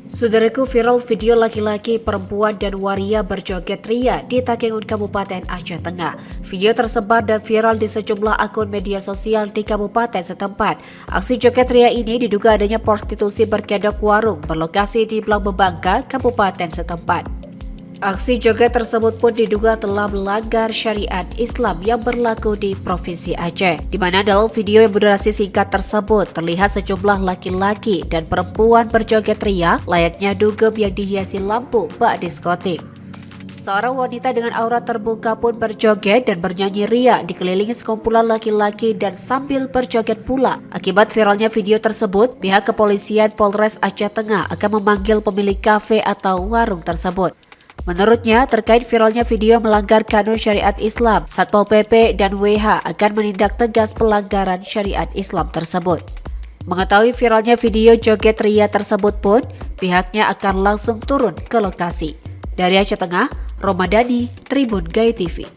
Saudaraku, viral video laki-laki, perempuan, dan waria berjoget ria di Takengon, Kabupaten Aceh Tengah. Video tersebar dan viral di sejumlah akun media sosial di kabupaten setempat. Aksi joget ria ini diduga adanya prostitusi berkedok warung berlokasi di Blang Bebangka, Kabupaten setempat. Aksi joget tersebut pun diduga telah melanggar syariat Islam yang berlaku di Provinsi Aceh, di mana dalam video yang berdurasi singkat tersebut terlihat sejumlah laki-laki dan perempuan berjoget ria layaknya dugem yang dihiasi lampu bak diskotik. Seorang wanita dengan aurat terbuka pun berjoget dan bernyanyi ria dikelilingi sekumpulan laki-laki dan sambil berjoget pula. Akibat viralnya video tersebut, pihak kepolisian Polres Aceh Tengah akan memanggil pemilik kafe atau warung tersebut. Menurutnya, terkait viralnya video melanggar kanun syariat Islam, Satpol PP dan WH akan menindak tegas pelanggaran syariat Islam tersebut. Mengetahui viralnya video joget ria tersebut pun, pihaknya akan langsung turun ke lokasi. Dari Aceh Tengah, Romadani, Tribun Gaya TV.